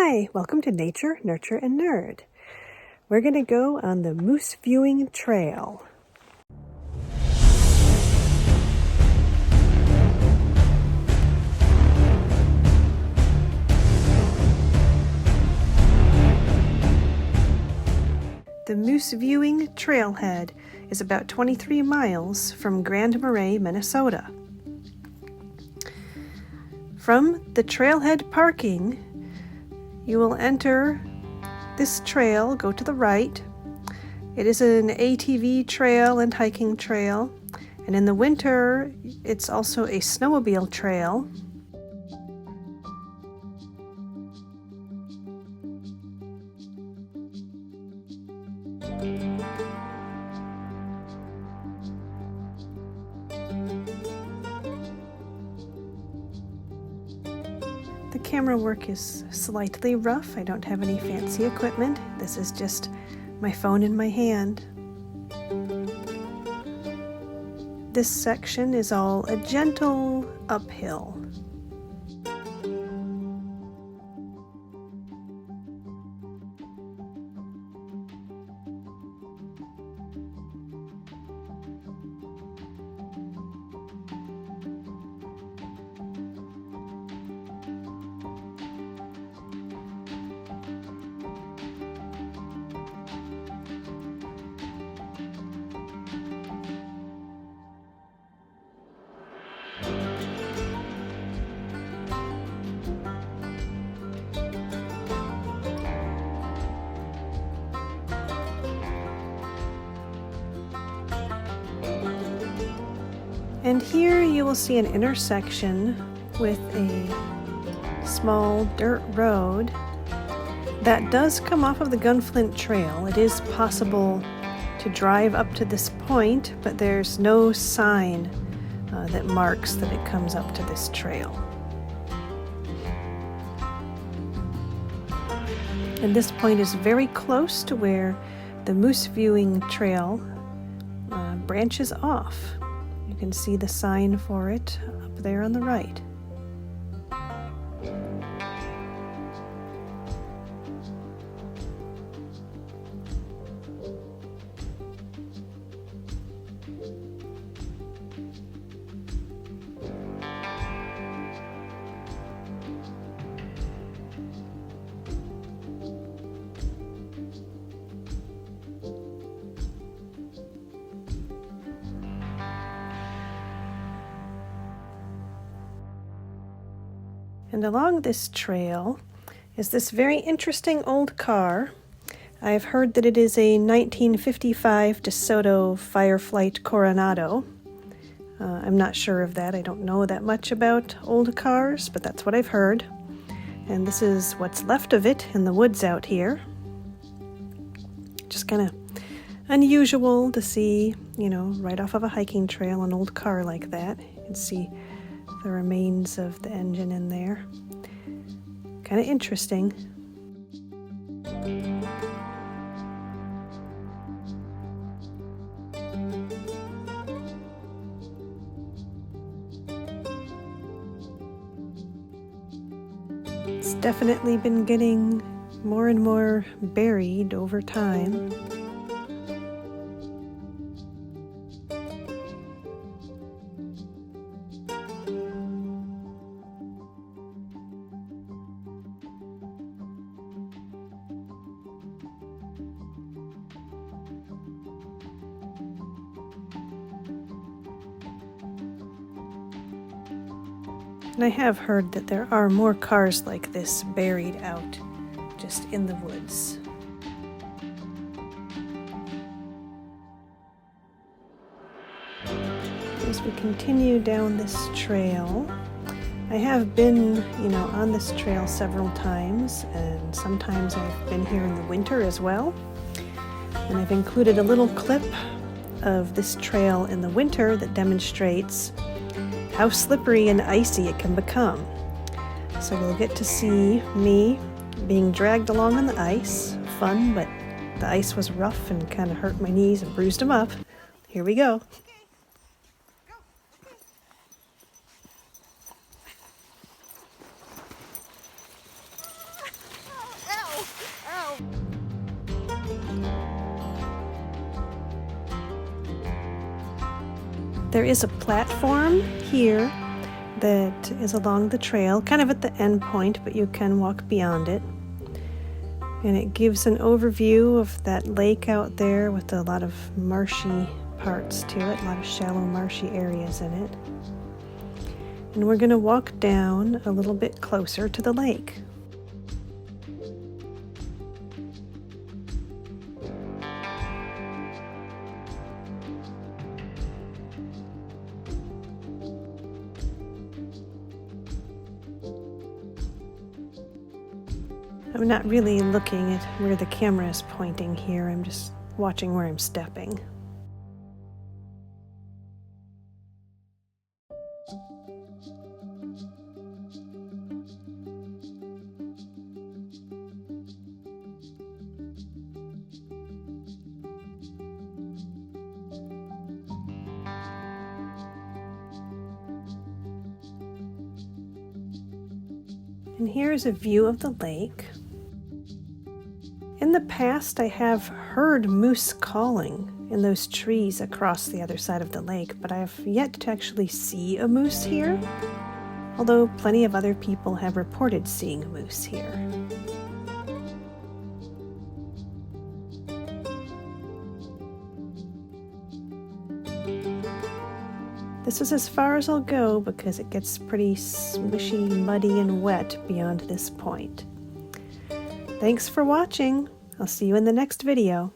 Hi, welcome to Nature, Nurture, and Nerd. We're going to go on the Moose Viewing Trail. The Moose Viewing Trailhead is about 23 miles from Grand Marais, Minnesota. From the Trailhead parking, you will enter this trail, go to the right. It is an ATV trail and hiking trail, and in the winter, it's also a snowmobile trail. The camera work is slightly rough. I don't have any fancy equipment. This is just my phone in my hand. This section is all a gentle uphill. And here you will see an intersection with a small dirt road that does come off of the Gunflint Trail. It is possible to drive up to this point, but there's no sign that marks that it comes up to this trail. And this point is very close to where the Moose Viewing Trail branches off. You can see the sign for it up there on the right. And along this trail is this very interesting old car. I've heard that it is a 1955 DeSoto Fireflight Coronado. I'm not sure of that. I don't know that much about old cars, but that's what I've heard. And this is what's left of it in the woods out here. Just kind of unusual to see, right off of a hiking trail, an old car like that. You can see the remains of the engine in there. Kind of interesting. It's definitely been getting more and more buried over time. And I have heard that there are more cars like this buried out just in the woods. As we continue down this trail, I have been, on this trail several times, and sometimes I've been here in the winter as well. And I've included a little clip of this trail in the winter that demonstrates how slippery and icy it can become. So you'll get to see me being dragged along on the ice. Fun, but the ice was rough and kind of hurt my knees and bruised them up. Here we go. There is a platform here that is along the trail, kind of at the end point, but you can walk beyond it. And it gives an overview of that lake out there with a lot of marshy parts to it, a lot of shallow marshy areas in it. And we're going to walk down a little bit closer to the lake. I'm not really looking at where the camera is pointing here, I'm just watching where I'm stepping. And here's a view of the lake. In the past, I have heard moose calling in those trees across the other side of the lake, but I have yet to actually see a moose here, although plenty of other people have reported seeing a moose here. This is as far as I'll go because it gets pretty smushy, muddy, and wet beyond this point. Thanks for watching. I'll see you in the next video.